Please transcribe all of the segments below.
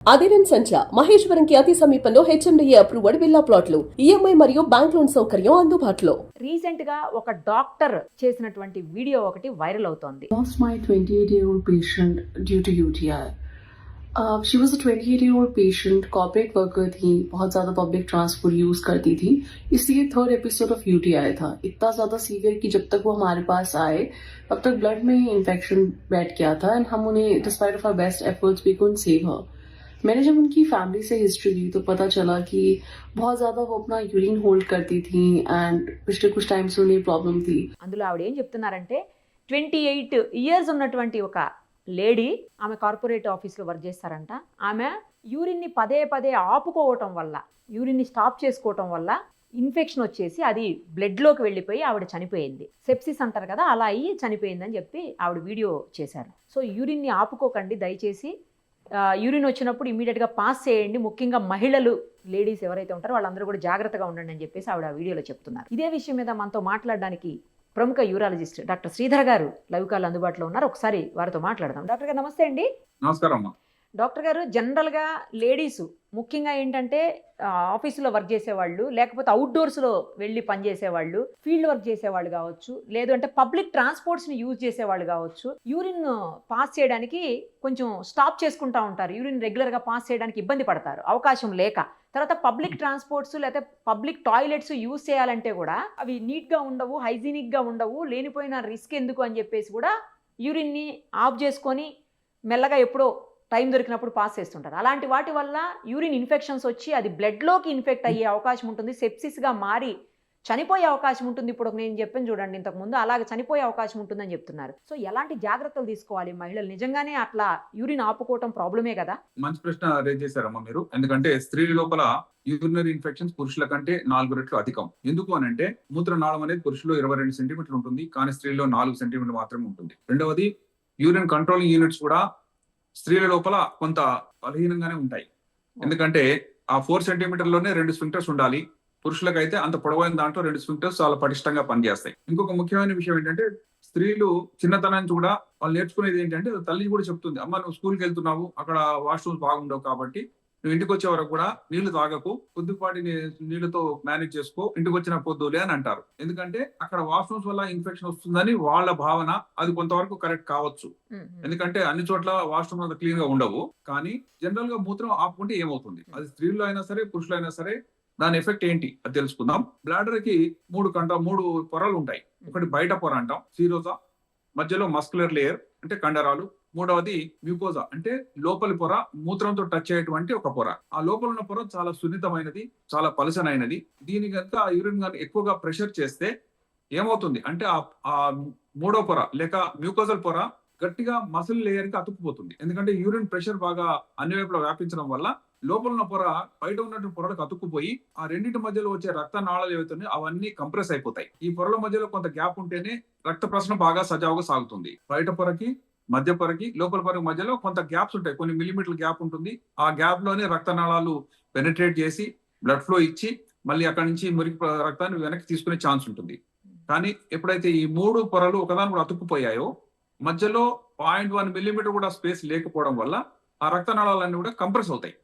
అదిరన్ సంచ మహేశ్వరంకి అతి సమీపంలో HMDA approved villa ప్లాట్లు ఈఎంఐ మరియు బ్యాంక్ లోన్ సౌకర్యం అందుబాటులో. రీసెంట్ గా ఒక డాక్టర్ చేసినటువంటి వీడియో ఒకటి వైరల్ అవుతోంది. Lost my 28-year-old patient due to UTI. She was a 28-year-old patient, corporate worker थी, बहुत ज़्यादा पब्लिक ट्रांसपोर्ट यूज़ करती थी, इसलिए थर्ड एपिसोड ऑफ UTI था. इतना ज़्यादा सीवियर कि जब तक वो हमारे पास आए तब तक ब्लड में इन्फेक्शन बैठ गया था एंड हम उन्हें despite of our best efforts we couldn't save her. मैंने जब उनकी फैमिली से हिस्ट्री ली तो पता चला कि बहुत ज़्यादा वो अपना यूरिन होल्ड करती थी एंड पिछले कुछ टाइम से उन्हें प्रॉब्लम थी. అందులో ఆవిడ ఏం చెప్తున్నారంటే 28 ఇయర్స్ ఉన్నటువంటి ఒక లేడీ, ఆమె కార్పొరేట్ ఆఫీస్లో వర్క్ చేస్తారంట. ఆమె యూరిన్ని పదే పదే ఆపుకోవటం వల్ల, యూరిన్ని స్టాప్ చేసుకోవటం వల్ల ఇన్ఫెక్షన్ వచ్చేసి అది బ్లడ్లోకి వెళ్ళిపోయి ఆవిడ చనిపోయింది. సెప్సిస్ అంటారు కదా, అలా అయ్యి చనిపోయిందని చెప్పి ఆవిడ వీడియో చేశారు. సో యూరిన్ని ఆపుకోకండి దయచేసి. యూరిన్ వచ్చినప్పుడు ఇమీడియట్గా పాస్ చేయండి. ముఖ్యంగా మహిళలు, లేడీస్ ఎవరైతే ఉంటారో వాళ్ళందరూ కూడా జాగ్రత్తగా ఉండండి అని చెప్పేసి ఆవిడ వీడియోలో చెప్తున్నారు. ఇదే విషయం మీద మనతో మాట్లాడడానికి ప్రముఖ యూరాలజిస్ట్ డాక్టర్ శ్రీధర్ గారు లైవ్ కాల్ అందుబాటులో ఉన్నారు. ఒకసారి వారితో మాట్లాడదాం. డాక్టర్ గారు నమస్తే అండి. నమస్కారం అమ్మా. డాక్టర్ గారు, జనరల్గా లేడీస్ ముఖ్యంగా ఏంటంటే ఆఫీసులో వర్క్ చేసేవాళ్ళు, లేకపోతే అవుట్డోర్స్లో వెళ్ళి పనిచేసేవాళ్ళు, ఫీల్డ్ వర్క్ చేసేవాళ్ళు కావచ్చు, లేదు అంటే పబ్లిక్ ట్రాన్స్పోర్ట్స్ని యూజ్ చేసేవాళ్ళు కావచ్చు, యూరిన్ పాస్ చేయడానికి కొంచెం స్టాప్ చేసుకుంటూ ఉంటారు. యూరిన్ రెగ్యులర్గా పాస్ చేయడానికి ఇబ్బంది పడతారు అవకాశం లేక. తర్వాత పబ్లిక్ ట్రాన్స్పోర్ట్స్ లేకపోతే పబ్లిక్ టాయిలెట్స్ యూజ్ చేయాలంటే కూడా అవి నీట్గా ఉండవు, హైజీనిక్గా ఉండవు, లేనిపోయిన రిస్క్ ఎందుకు అని చెప్పేసి కూడా యూరిన్ని ఆఫ్ చేసుకొని మెల్లగా ఎప్పుడో టైం దొరికినప్పుడు పాస్ చేస్తుంటారు. అలాంటి వాటి వల్ల యూరిన్ ఇన్ఫెక్షన్స్ వచ్చి అది బ్లడ్లోకి ఇన్ఫెక్ట్ అయ్యే అవకాశం ఉంటుంది, సెప్సిస్గా మారి చనిపోయే అవకాశం ఉంటుంది. ఇప్పుడు నేను చెప్పాను చూడండి ఇంతకుముందు, అలాగే చనిపోయే అవకాశం ఉంటుందని చెప్తున్నారు. సో ఎలాంటి జాగ్రత్తలు తీసుకోవాలి మహిళలు? నిజంగానే అట్లా యూరిన్ ఆపుకోవటం ప్రాబ్లమే కదా? మంచి ప్రశ్న రేజ్ చేశారమ్మా మీరు. ఎందుకంటే స్త్రీల లోపల యూరినరీ ఇన్ఫెక్షన్స్ పురుషుల కంటే 4 రెట్లు అధికం. ఎందుకు అని అంటే మూత్రనాళం అనేది పురుషులో 22 సెంటీమీటర్లు ఉంటుంది, కానీ స్త్రీలో 4 సెంటీమీటర్లు మాత్రమే ఉంటుంది. రెండవది, యూరిన్ కంట్రోలింగ్ యూనిట్స్ కూడా స్త్రీల లోపల కొంత బలహీనంగానే ఉంటాయి. ఎందుకంటే ఆ 4 సెంటీమీటర్లోనే 2 స్ఫింక్టర్స్ ఉండాలి. పురుషులకైతే అంత పొడవైన దాంట్లో 2 స్ఫింక్టర్స్ చాలా పటిష్టంగా పనిచేస్తాయి. ఇంకొక ముఖ్యమైన విషయం ఏంటంటే, స్త్రీలు చిన్నతనాన్ని కూడా వాళ్ళు నేర్చుకునేది ఏంటంటే, తల్లి కూడా చెప్తుంది, అమ్మ నువ్వు స్కూల్కి వెళ్తున్నావు, అక్కడ వాష్రూమ్స్ బాగుండవు కాబట్టి నువ్వు ఇంటికి వచ్చే వరకు కూడా నీళ్లు తాగకు, కొద్దిపాటి నీళ్లతో మేనేజ్ చేసుకో, ఇంటికి వచ్చిన పొద్దులే అని అంటారు. ఎందుకంటే అక్కడ వాష్రూమ్స్ వల్ల ఇన్ఫెక్షన్ వస్తుందని వాళ్ళ భావన. అది కొంతవరకు కరెక్ట్ కావచ్చు, ఎందుకంటే అన్ని చోట్ల వాష్రూమ్ అంత క్లీన్ గా ఉండవు. కానీ జనరల్ గా మూత్రం ఆపుకుంటే ఏమవుతుంది, అది స్త్రీల్లో అయినా సరే పురుషులు అయినా సరే దాని ఎఫెక్ట్ ఏంటి అది తెలుసుకుందాం. బ్లాడర్ కి 3 పొరలు ఉంటాయి. ఒకటి బయట పొర అంటాం సీరోజా, మధ్యలో మస్కులర్ లేయర్ అంటే కండరాలు, మూడవది మ్యూకోజా అంటే లోపలి పొర, మూత్రంతో టచ్ అయ్యేటువంటి ఒక పొర. ఆ లోపల ఉన్న పొర చాలా సున్నితమైనది, చాలా పలసనైనది. దీని కనుక యూరిన్ ఎక్కువగా ప్రెషర్ చేస్తే ఏమవుతుంది అంటే ఆ మూడో పొర లేక మ్యూకోజల్ పొర గట్టిగా మసిల్ లేయర్ కి అతుక్కుపోతుంది. ఎందుకంటే యూరిన్ ప్రెషర్ బాగా అన్ని వైపులా వ్యాపించడం వల్ల లోపల ఉన్న పొర బయట ఉన్నటువంటి పొరలకు అతుక్కుపోయి ఆ రెండింటి మధ్యలో వచ్చే రక్త నాళాలు ఏవైతున్నాయో అవన్నీ కంప్రెస్ అయిపోతాయి. ఈ పొరల మధ్యలో కొంత గ్యాప్ ఉంటేనే రక్త ప్రసరణ బాగా సజావుగా సాగుతుంది. బయట పొరకి, మధ్య పొరకి, లోపల పొరకి మధ్యలో కొంత గ్యాప్స్ ఉంటాయి, కొన్ని మిల్లీమీటర్ల గ్యాప్ ఉంటుంది. ఆ గ్యాప్ లోనే రక్తనాళాలు పెనిట్రేట్ చేసి బ్లడ్ ఫ్లో ఇచ్చి మళ్ళీ అక్కడి నుంచి మురికి రక్తాన్ని వెనక్కి తీసుకునే ఛాన్స్ ఉంటుంది. కానీ ఎప్పుడైతే ఈ 3 పొరలు ఒకదాని కూడా అతుక్కుపోయాయో, మధ్యలో 0.1 మిల్లీమీటర్ కూడా స్పేస్ లేకపోవడం వల్ల ఆ రక్తనాళాలన్నీ కూడా కంప్రెస్ అవుతాయి.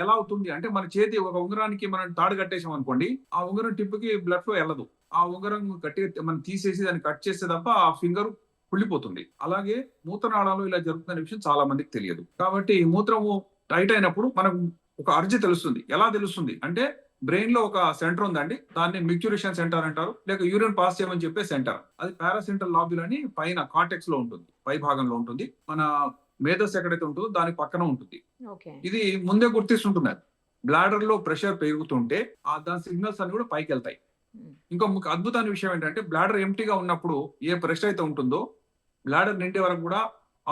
ఎలా అవుతుంది అంటే, మన చేతి ఒక ఉంగరానికి మనం తాడు కట్టేసాం అనుకోండి, ఆ ఉంగరం టిప్కి బ్లడ్ ఫ్లో వెళ్ళదు. ఆ ఉంగరం గట్టిగా మనం తీసేసి దాన్ని కట్ చేస్తే తప్ప ఆ ఫింగర్ కుళ్ళిపోతుంది. అలాగే మూత్రనాళాలు ఇలా జరుగుతున్న విషయం చాలా మందికి తెలియదు. కాబట్టి మూత్రము టైట్ అయినప్పుడు మనకు ఒక అర్జీ తెలుస్తుంది. ఎలా తెలుస్తుంది అంటే, బ్రెయిన్ లో ఒక సెంటర్ ఉందండి, దాన్ని మిక్చురేషన్ సెంటర్ అంటారు, లేక యూరిన్ పాస్ చేయమని చెప్పే సెంటర్. అది పారాసెంట్రల్ లాబ్యుల్ అని పైన కార్టెక్స్ లో ఉంటుంది, పై భాగంలో ఉంటుంది. మన మేధస్ ఎక్కడైతే ఉంటుందో దాని పక్కన ఉంటుంది. ఇది ముందే గుర్తిస్తుంటుంది. బ్లాడర్ లో ప్రెషర్ పెరుగుతుంటే దాని సిగ్నల్స్ అన్ని కూడా పైకి వెళ్తాయి. ఇంకో అద్భుతమైన విషయం ఏంటంటే, బ్లాడర్ ఎంటీగా ఉన్నప్పుడు ఏ ప్రెషర్ అయితే ఉంటుందో బ్లాడర్ నిండే వరకు కూడా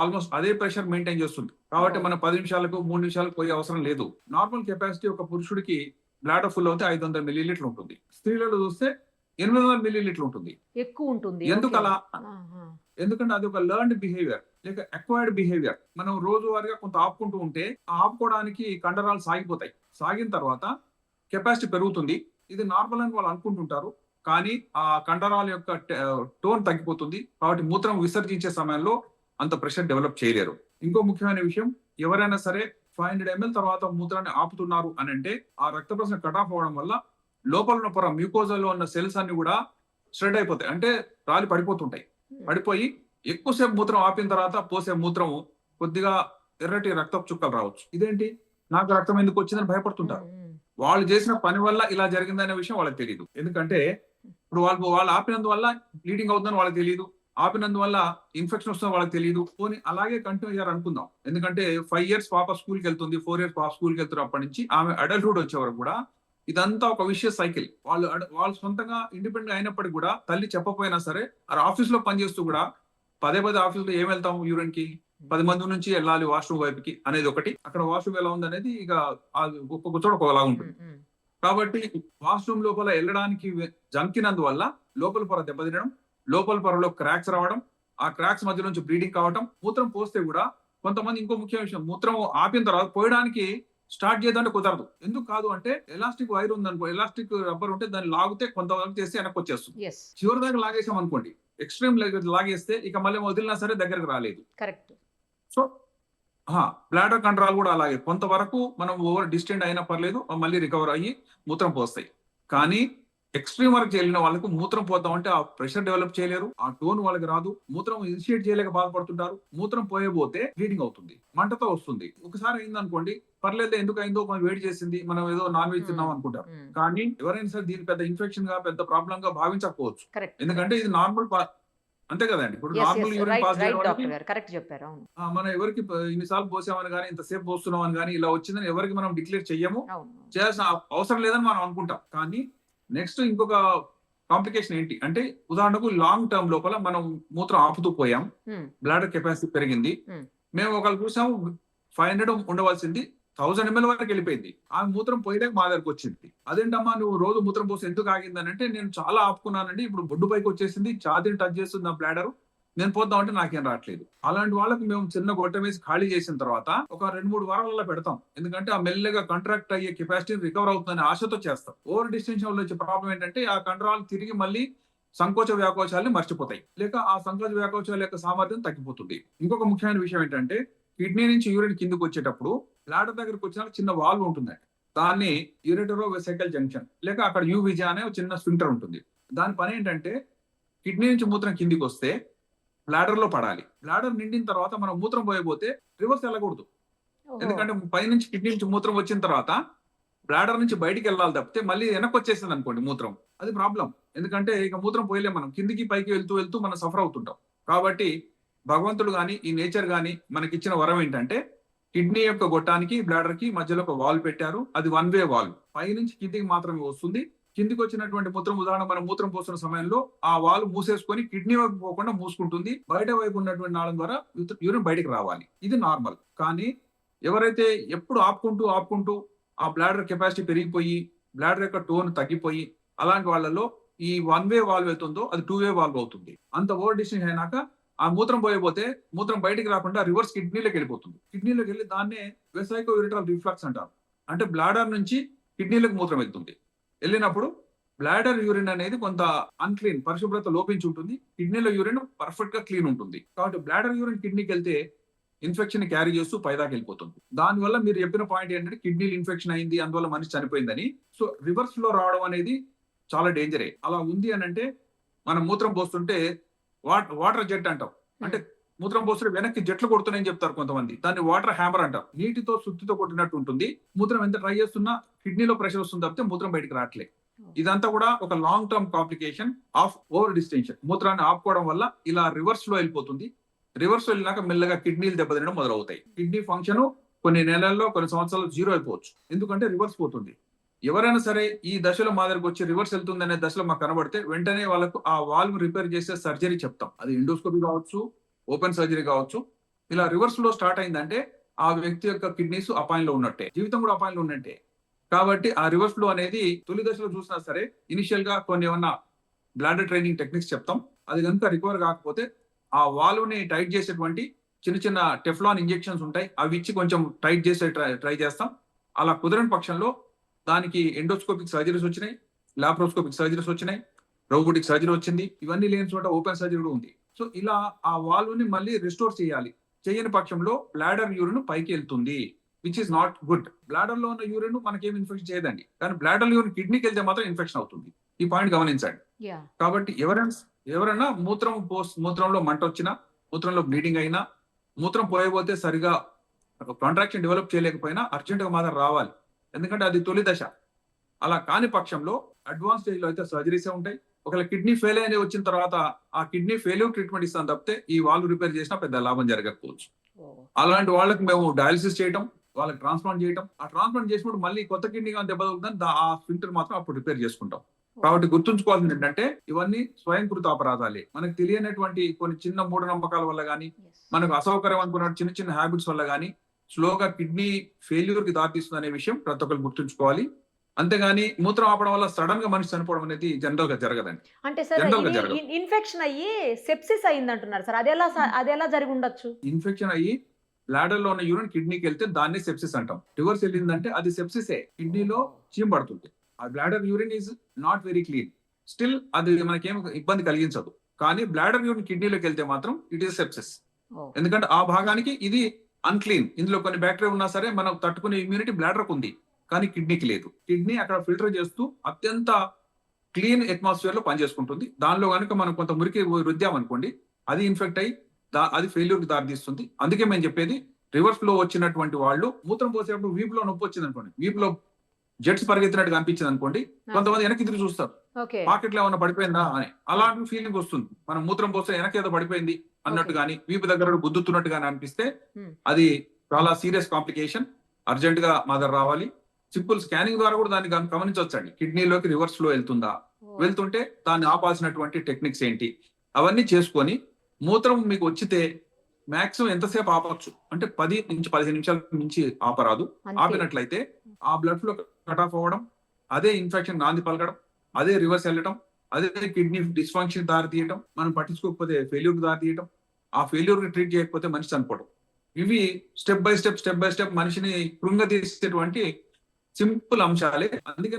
ఆల్మోస్ట్ అదే ప్రెషర్ మెయింటైన్ చేస్తుంది. కాబట్టి మనం 10 నిమిషాలకు 3 నిమిషాలకు పోయే అవసరం లేదు. నార్మల్ కెపాసిటీ ఒక పురుషుడికి బ్లాడర్ ఫుల్ అవుతే 500 మిల్లీలీటర్లు ఉంటుంది. స్త్రీలలో చూస్తే 800 మిల్లీలీటర్లు ఉంటుంది. ఎక్కువ ఉంటుంది. ఎందుకు అలా? ఎందుకంటే అది ఒక లెర్న్డ్ బిహేవియర్ లేక అక్వైర్డ్ బిహేవియర్. మనం రోజువారీగా కొంత ఆపుకుంటూ ఉంటే ఆ ఆపుకోవడానికి కండరాలు సాగిపోతాయి. సాగిన తర్వాత కెపాసిటీ పెరుగుతుంది. ఇది నార్మల్ అని వాళ్ళు అనుకుంటుంటారు, కానీ ఆ కండరాల యొక్క టోన్ తగ్గిపోతుంది. కాబట్టి మూత్రం విసర్జించే సమయంలో అంత ప్రెషర్ డెవలప్ చేయలేరు. ఇంకో ముఖ్యమైన విషయం, ఎవరైనా సరే 500 ml తర్వాత మూత్రాన్ని ఆపుతున్నారు అని అంటే ఆ రక్త ప్రసరణ కట్ ఆఫ్ అవడం వల్ల లోపల ఉన్న పొర మ్యూకోజాలో ఉన్న సెల్స్ అన్ని కూడా స్ట్రెడ్ అయిపోతాయి, అంటే రాలి పడిపోతుంటాయి. పడిపోయి ఎక్కువసేపు మూత్రం ఆపిన తర్వాత పోసే మూత్రం కొద్దిగా ఎర్రటి రక్తపు చుక్కలు రావచ్చు. ఇదేంటి నాకు రక్తం ఎందుకు వచ్చిందని భయపడుతుంటారు. వాళ్ళు చేసిన పని వల్ల ఇలా జరిగిందనే విషయం వాళ్ళకి తెలియదు. ఎందుకంటే ఇప్పుడు వాళ్ళు ఆపినందువల్ల బ్లీడింగ్ అవుతుందని వాళ్ళకి తెలియదు, ఆపినందువల్ల ఇన్ఫెక్షన్ వస్తుందని వాళ్ళకి తెలియదు. పోనీ అలాగే కంటిన్యూ అయ్యారు అనుకుందాం. ఎందుకంటే 5 years పాప స్కూల్కి వెళ్తుంది, 4 years పాప స్కూల్కి వెళ్తున్నప్పటి నుంచి ఆమె అడల్ట్హుడ్ వచ్చే వరకు కూడా ఇదంతా ఒక విషియస్ సైకిల్. వాళ్ళు సొంతంగా ఇండిపెండెంట్ అయినప్పటికీ కూడా తల్లి చెప్పపోయినా సరే ఆఫీస్ లో పనిచేస్తూ కూడా పదే ఆఫీస్ లో ఏం వెళ్తాం యూరిన్ కి 10 మంది నుంచి వెళ్ళాలి వాష్రూమ్ వైపుకి అనేది ఒకటి. అక్కడ వాష్రూమ్ ఎలా ఉంది అనేది ఇక ఒక్కొక్క చోట ఒకలా ఉంటుంది. కాబట్టి వాష్రూమ్ లోపల వెళ్ళడానికి జంకినందువల్ల లోపల పొర దెబ్బతినడం, లోపల పొరలో క్రాక్స్ రావడం, ఆ క్రాక్స్ మధ్య నుంచి బ్లీడింగ్ కావడం. మూత్రం పోస్తే కూడా కొంతమంది ఇంకో ముఖ్య విషయం, మూత్రం ఆపిన తర్వాత పోయడానికి స్టార్ట్ చేద్దామంటే కుదరదు. ఎందుకు కాదు అంటే ఎలాస్టిక్ వైర్ ఉందనుకో, ఎలాస్టిక్ రబ్బర్ ఉంటే దాన్ని లాగితే కొంతవరకు చేస్తే వెనక్కి వచ్చేస్తుంది. చివరి దాకా లాగేసాం అనుకోండి, ఎక్స్ట్రీమ్ లాగేస్తే ఇక మళ్ళీ వదిలినా సరే దగ్గరకు రాలేదు. కరెక్ట్. సో బ్లాడర్ కంట్రోల్ కూడా అలాగే కొంతవరకు మనం ఓవర్ డిస్టెండ్ అయినా పర్లేదు, మళ్ళీ రికవర్ అయ్యి మూత్రం పోస్తాయి. కానీ ఎక్స్ట్రీమ్ వరకు వెళ్ళిన వాళ్ళకు మూత్రం పోతాం అంటే ఆ ప్రెషర్ డెవలప్ చేయలేరు, ఆ టోన్ వాళ్ళకి రాదు, మూత్రం ఇనిషియేట్ చేయలేక బాధపడుతుంటారు. మూత్రం పోయబోతే బ్లీడింగ్ అవుతుంది, మంటతో వస్తుంది. ఒకసారి అయింది అనుకోండి పర్లేదు, ఎందుకు అయిందో మనం వేడి చేసింది, మనం ఏదో నాన్ వెజ్ తిన్నాం అనుకుంటారు. కానీ ఎవరైనా సరే దీని పెద్ద ఇన్ఫెక్షన్ గా పెద్ద ప్రాబ్లం గా భావించకపోవచ్చు. ఎందుకంటే ఇది నార్మల్, అంతే కదండి. ఇప్పుడు నార్మల్ యూరిన్ పాస్ మనం ఎవరికి ఇన్నిసార్లు పోసామని కానీ ఇంతసేపు పోస్తున్నామని కానీ ఇలా వచ్చిందని ఎవరికి మనం డిక్లేర్ చెయ్యము, చేయాల్సిన అవసరం లేదని మనం అనుకుంటాం. కానీ నెక్స్ట్ ఇంకొక కాంప్లికేషన్ ఏంటి అంటే, ఉదాహరణకు లాంగ్ టర్మ్ లోపల మనం మూత్రం ఆపుతూ పోయాం, బ్లాడర్ కెపాసిటీ పెరిగింది, మేము ఒకళ్ళు చూసాము 500 ఉండవలసింది 1000 ml వరకు వెళ్ళిపోయింది, ఆమె మూత్రం పోయలేక మా దగ్గరకు వచ్చింది. అదేంటమ్మా నువ్వు రోజు మూత్రం పోసి ఎందుకు ఆగిందని అంటే, నేను చాలా ఆపుకున్నానండి, ఇప్పుడు బొడ్డు పైకి వచ్చేసింది, ఛాతీని టచ్ చేస్తుంది నా బ్లాడర్, నేను పోద్దాం అంటే నాకేం రావట్లేదు. అలాంటి వాళ్ళకి మేము చిన్న గొట్టం వేసి ఖాళీ చేసిన తర్వాత ఒక 2-3 వారాలలో పెడతాం. ఎందుకంటే ఆ మెల్లగా కాంట్రాక్ట్ అయ్యే కెపాసిటీ రికవర్ అవుతుందనే ఆశతో చేస్తాం. ఓవర్ డిస్టెన్షన్ వల్ల వచ్చే ప్రాబ్లం ఏంటంటే ఆ కంట్రోల్ తిరిగి మళ్ళీ సంకోచ వ్యాకోచాలని మర్చిపోతాయి, లేక ఆ సంకోచ వ్యాకోచాల యొక్క సామర్థ్యం తగ్గిపోతుంది. ఇంకొక ముఖ్యమైన విషయం ఏంటంటే, కిడ్నీ నుంచి యూరిన్ కిందకు వచ్చేటప్పుడు బ్లాడర్ దగ్గరకు వచ్చిన చిన్న వాల్వ్ ఉంటుందండి, దాన్ని యూరెటరో వెసికల్ జంక్షన్ లేక అక్కడ యూవిజా అనే చిన్న స్ఫింక్టర్ ఉంటుంది. దాని పని ఏంటంటే, కిడ్నీ నుంచి మూత్రం కిందికి వస్తే బ్లాడర్ లో పడాలి. బ్లాడర్ నిండిన తర్వాత మనం మూత్రం పోయబోతే రివర్స్ వెళ్ళకూడదు. ఎందుకంటే పైనుంచి కిడ్నీ నుంచి మూత్రం వచ్చిన తర్వాత బ్లాడర్ నుంచి బయటికి వెళ్ళాలి తప్పితే మళ్ళీ వెనక్కి వచ్చేసింది అనుకోండి మూత్రం, అది ప్రాబ్లం. ఎందుకంటే ఇక మూత్రం పోయలేం, మనం కిందికి పైకి వెళ్తూ మనం సఫర్ అవుతుంటాం. కాబట్టి భగవంతుడు గాని ఈ నేచర్ గాని మనకి ఇచ్చిన వరం ఏంటంటే, కిడ్నీ యొక్క గొట్టానికి బ్లాడర్ కి మధ్యలో ఒక వాల్వ్ పెట్టారు, అది 1-way వాల్వ్, పైనుంచి కిందికి మాత్రమే వస్తుంది. కిందికి వచ్చినటువంటి మూత్రం, ఉదాహరణ మనం మూత్రం పోస్తున్న సమయంలో ఆ వాల్వ్ మూసేసుకొని కిడ్నీ వైపు పోకుండా మూసుకుంటుంది, బయట వైపు ఉన్నటువంటి నాళం ద్వారా యూరిన్ బయటకు రావాలి. ఇది నార్మల్. కానీ ఎవరైతే ఎప్పుడు ఆపుకుంటూ ఆ బ్లాడర్ కెపాసిటీ పెరిగిపోయి బ్లాడర్ యొక్క టోన్ తగ్గిపోయి అలాంటి వాళ్ళలో ఈ 1-way వాల్వ్ అవుతుందో అది 2-way వాల్వ్ అవుతుంది. అంత ఓవర్ డిస్టెన్స్ అయినాక ఆ మూత్రం పోయబోతే మూత్రం బయటికి రాకుండా రివర్స్ కిడ్నీలోకి వెళ్ళిపోతుంది. కిడ్నీలోకి వెళ్ళి దాన్నే వెసైకో యూరిటరల్ రిఫ్లక్స్ అంటారు. అంటే బ్లాడర్ నుంచి కిడ్నీలోకి మూత్రం వెళ్తుంది. వెళ్ళినప్పుడు బ్లాడర్ యూరిన్ అనేది కొంత అన్క్లీన్, పరిశుభ్రత లోపించి ఉంటుంది, కిడ్నీలో యూరిన్ పర్ఫెక్ట్ గా క్లీన్ ఉంటుంది. కాబట్టి బ్లాడర్ యూరిన్ కిడ్నీకి వెళ్తే ఇన్ఫెక్షన్ క్యారీ చేస్తూ పైదాకి వెళ్ళిపోతుంది. దానివల్ల మీరు చెప్పిన పాయింట్ ఏంటంటే కిడ్నీలో ఇన్ఫెక్షన్ అయింది, అందువల్ల మనిషి చనిపోయిందని. సో రివర్స్ లో రావడం అనేది చాలా డేంజరే. అలా ఉంది అని అంటే, మనం మూత్రం పోస్తుంటే వాటర్ జెట్ అంటాం, అంటే మూత్రం పోస్తుంటే వెనక్కి జట్లు కొడుతున్నాయని చెప్తారు కొంతమంది, దాన్ని వాటర్ హ్యామర్ అంటారు. నీటితో సుత్తితో కొట్టినట్టు ఉంటుంది. మూత్రం ఎంత ట్రై చేస్తున్నా కిడ్నీలో ప్రెషర్ వస్తుంది తప్పితే మూత్రం బయటకు రావట్లేదు. ఇదంతా కూడా ఒక long term complication of over distension. మూత్రాన్ని ఆపుకోవడం వల్ల ఇలా రివర్స్ లో వెళ్ళిపోతుంది. రివర్స్ వెళ్ళినాక మెల్లగా కిడ్నీలు దెబ్బతినడం మొదలవుతాయి. కిడ్నీ ఫంక్షన్ కొన్ని నెలల్లో కొన్ని సంవత్సరాలు 0 అయిపోవచ్చు, ఎందుకంటే రివర్స్ పోతుంది. ఎవరైనా సరే ఈ దశలో మా దగ్గరకు వచ్చి రివర్స్ వెళ్తుంది అనే దశలో మాకు కనబడితే వెంటనే వాళ్ళకు ఆ వాల్వ్ రిపేర్ చేసే సర్జరీ చెప్తాం. అది ఎండోస్కోపీ కావచ్చు, ఓపెన్ సర్జరీ కావచ్చు. ఇలా రివర్స్ లో స్టార్ట్ అయిందంటే ఆ వ్యక్తి యొక్క కిడ్నీస్ అపాయంలో ఉన్నట్టే, జీవితం కూడా అపాయంలో ఉన్నట్టే. కాబట్టి ఆ రివర్స్ ఫ్లో అనేది తొలి దశలో చూసినా సరే ఇనిషియల్ గా కొన్ని ఏమన్నా బ్లాడర్ ట్రైనింగ్ టెక్నిక్స్ చెప్తాం. అది కనుక రికవర్ కాకపోతే ఆ వాల్వ్ ని టైట్ చేసేటువంటి చిన్న టెఫ్లాన్ ఇంజెక్షన్స్ ఉంటాయి, అవి ఇచ్చి కొంచెం టైట్ చేసే ట్రై చేస్తాం. అలా కుదరని పక్షంలో దానికి ఎండోస్కోపిక్ సర్జరీస్ వచ్చినాయి, లాప్రోస్కోపిక్ సర్జరీస్ వచ్చినాయి, రోబోటిక్ సర్జరీ వచ్చింది. ఇవన్నీ లేని చోట ఓపెన్ సర్జరీ కూడా ఉంది. సో ఇలా ఆ వాల్వ్ ని మళ్ళీ రిస్టోర్ చేయాలి. చేయని పక్షంలో బ్లాడర్ యూరిన్ పైకి వెళ్తుంది. Which is not good. Bladder లో ఉన్న యూరిన్ మనకేం ఇన్ఫెక్షన్ చేయదండి, కానీ బ్లాడర్ యూరిన్ కిడ్నీకి వెళ్తే మాత్రం ఇన్ఫెక్షన్ అవుతుంది. ఈ పాయింట్ గమనించండి. యా కాబట్టి ఎవరైనా మూత్రంలో మంట వచ్చినా, మూత్రంలో బ్లీడింగ్ అయినా, మూత్రం పోయబోతే సరిగా కాంట్రాక్షన్ డెవలప్ చేయలేకపోయినా అర్జెంట్ గా మాత్రం రావాలి, ఎందుకంటే అది తొలి దశ. అలా కాని పక్షంలో అడ్వాన్స్ స్టేజ్ లో అయితే సర్జరీసే ఉంటాయి. ఒకవేళ కిడ్నీ ఫెయిల్ అయిన వచ్చిన తర్వాత ఆ కిడ్నీ ఫెయిల్యూర్ ట్రీట్మెంట్ ఇస్తాను తప్పితే ఈ వాల్వ్ రిపేర్ చేసినా పెద్ద లాభం జరగకపోవచ్చు. అలాంటి వాళ్ళకి మేము డయాలిసిస్ చేయటం, వాళ్ళకి ట్రాన్స్ప్లాంట్ చేయటం, ఆ ట్రాన్స్ప్లాంట్ చేసినప్పుడు మళ్ళీ కొత్త కిడ్నీ కానీ దెబ్బ తగ్గుతుంది, ఆ స్ఫింక్టర్ మాత్రం అప్పుడు రిపేర్ చేసుకుంటాం. కాబట్టి గుర్తుంచుకోవాల్సింది ఏంటంటే ఇవన్నీ స్వయంకృత అపరాధాలే. మనకు తెలియనటువంటి కొన్ని చిన్న మూఢనమ్మకాల వల్ల కానీ, మనకు అసౌకర్యం అనుకున్న చిన్న చిన్న హ్యాబిట్స్ వల్ల కానీ స్లోగా కిడ్నీ ఫెయిల్యూర్ కి దారితీస్తుంది అనే విషయం ప్రతి ఒక్కరు గుర్తుంచుకోవాలి. అంతేగాని మూత్రం ఆపడం వల్ల సడన్ గా మనిషి చనిపోవడం అనేది జనరల్ గా జరగదండి. అంటే సార్ జనరల్ గా ఇది జరగదు. ఇన్ఫెక్షన్ అయ్యి సెప్సిస్ అయింది అంటున్నారు సార్, అది ఎలా జరిగి ఉండొచ్చు? ఇన్ఫెక్షన్ అయ్యి బ్లాడర్ లో ఉన్న యూరిన్ కిడ్నీకి వెళ్తే దాన్ని సెప్సిస్ అంటాం. రివర్స్ వెళ్ళిందంటే అది సెప్సిసే, కిడ్నీలో చీమ్ పడుతుంది. ఆ bladder urine is not very clean, still అది మనకేం ఇబ్బంది కలిగించదు. కానీ బ్లాడర్ యూరిన్ కిడ్నీలోకి వెళ్తే మాత్రం ఇట్ ఈస్ సెప్సిస్. ఎందుకంటే ఆ భాగానికి ఇది అన్క్లీన్, ఇందులో కొన్ని బ్యాక్టీరియా ఉన్నా సరే మనం తట్టుకునే ఇమ్యూనిటీ బ్లాడర్కు ఉంది, కానీ కిడ్నీకి లేదు. కిడ్నీ అక్కడ ఫిల్టర్ చేస్తూ అత్యంత క్లీన్ అట్మాస్ఫియర్ లో పనిచేసుకుంటుంది. దానిలో కనుక మనం కొంత మురికి రుద్దామనుకోండి, అది ఇన్ఫెక్ట్ అయ్యి అది ఫెయిల్యూర్ కి దారితీస్తుంది. అందుకే మేము చెప్పేది, రివర్స్ ఫ్లో వచ్చినటువంటి వాళ్ళు మూత్రం పోసేటప్పుడు వీపులో నొప్పి వచ్చింది అనుకోండి, వీపులో జెట్స్ పరిగెత్తినట్టుగా అనిపించింది అనుకోండి, కొంతమంది వెనక్కి తిరిగి చూస్తారు, పాకెట్ లో ఏమన్నా పడిపోయిందా అని. అలాంటి ఫీలింగ్ వస్తుంది. మనం మూత్రం పోస్తే వెనక ఏదో పడిపోయింది అన్నట్టు గానీ, వీపు దగ్గర గుద్దుతున్నట్టు గానీ అనిపిస్తే అది చాలా సీరియస్ కాంప్లికేషన్, అర్జెంట్ గా మదర్ రావాలి. సింపుల్ స్కానింగ్ ద్వారా కూడా దాన్ని గమనించవచ్చండి. కిడ్నీలోకి రివర్స్ ఫ్లో వెళ్తుందా, వెళ్తుంటే దాన్ని ఆపాల్సినటువంటి టెక్నిక్స్ ఏంటి, అవన్నీ చేసుకొని మూత్రం మీకు వచ్చితే మాక్సిమం ఎంతసేపు ఆపవచ్చు అంటే 10 నుంచి 15 నిమిషాల నుంచి ఆపరాదు. ఆపినట్లయితే ఆ బ్లడ్ ఫ్లో కట్ ఆఫ్ అవ్వడం, అదే ఇన్ఫెక్షన్ నాంది పలకడం, అదే రివర్స్ వెళ్ళడం, అదే కిడ్నీ డిస్ఫంక్షన్ దారి తీయడం, మనం పట్టించుకోకపోతే ఫెయిల్యూర్ దారి తీయడం, ఆ ఫెయిల్యూర్ ని ట్రీట్ చేయకపోతే మనిషి చనిపోవడం. ఇవి స్టెప్ బై స్టెప్ మనిషిని కృంగతీసేటువంటి సింపుల్ అంశాలే. అందుకే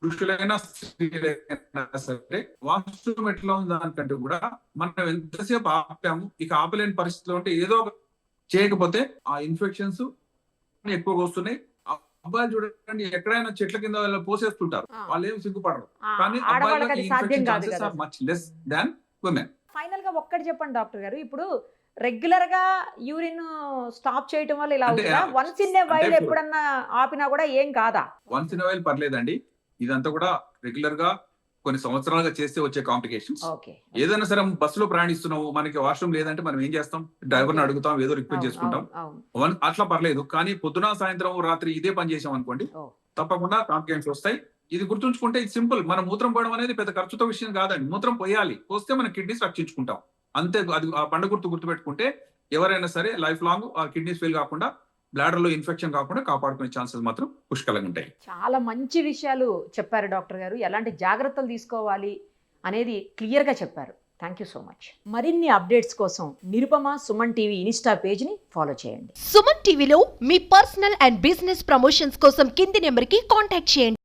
పురుషులైనా స్త్రీలైనా సరే వాష్రూమ్ ఎట్లా ఉంది దానికంటే కూడా మనం ఎంతసేపు ఆపాము, ఇక ఆపలేని పరిస్థితిలో ఉంటే ఏదో చేయకపోతే ఆ ఇన్ఫెక్షన్స్ ఎక్కువగా వస్తున్నాయి. అబ్బాయిలు చూడండి, ఎక్కడైనా చెట్ల కింద పోసేస్తుంటారు, వాళ్ళు ఏమి సిగ్గుపడరు. కానీ అబ్బాయిలకి much less than women. Final గా ఒక్కటి చెప్పండి డాక్టర్ గారు, ఇప్పుడు రెగ్యులర్ గా యూరిన్ స్టాప్ చేయడం వల్ల ఇలా అవుతుందా? వన్స్ ఇన్ ఏ వైల్ ఎప్పుడన్నా ఆపినా కూడా ఏం కాదా? వన్స్ ఇన్ ఏ వైల్ పర్లేదండి. ఇదంతా కూడా రెగ్యులర్ గా కొన్ని సంవత్సరాలుగా చేస్తే వచ్చే కాంప్లికేషన్స్. ఏదైనా సరే బస్సులో ప్రయాణిస్తున్నాము, మనకి వాష్రూమ్ లేదంటే మనం ఏం చేస్తాం, డ్రైవర్ ని అడుగుతాం, ఏదో రిక్వెస్ట్ చేసుకుంటాం, అట్లా పర్లేదు. కానీ పొద్దున సాయంత్రం రాత్రి ఇదే పని చేసాం అనుకోండి, తప్పకుండా కాంప్లికేషన్స్ వస్తాయి. ఇది గుర్తుంచుకుంటే ఇది సింపుల్. మనం మూత్రం పోయడం అనేది పెద్ద ఖర్చుతో విషయం కాదండి. మూత్రం పోయాలి, పోస్తే మన కిడ్నీస్ రక్షించుకుంటాం అంతే. అది ఆ పండు గుర్తుపెట్టుకుంటే ఎవరైనా సరే లైఫ్ లాంగ్ ఆ కిడ్నీస్ ఫెయిల్ కాకుండా, బ్లాడర్ లో ఇన్ఫెక్షన్ కాకుండా కాపాడుకునే ఛాన్సెస్ మాత్రం పుష్కలంగా ఉంటాయి. చాలా మంచి విషయాలు చెప్పారు డాక్టర్ గారు, ఎలాంటి జాగ్రత్తలు తీసుకోవాలి అనేది క్లియర్ గా చెప్పారు. Thank you so much. మరిన్ని అప్డేట్స్ కోసం Nirupama Suman TV Insta page ని ఫాలో చేయండి. సుమన్ టీవీలో మీ పర్సనల్ అండ్ బిజినెస్ ప్రమోషన్స్ కోసం కింది నెంబర్ కి కాంటాక్ట్ చేయండి.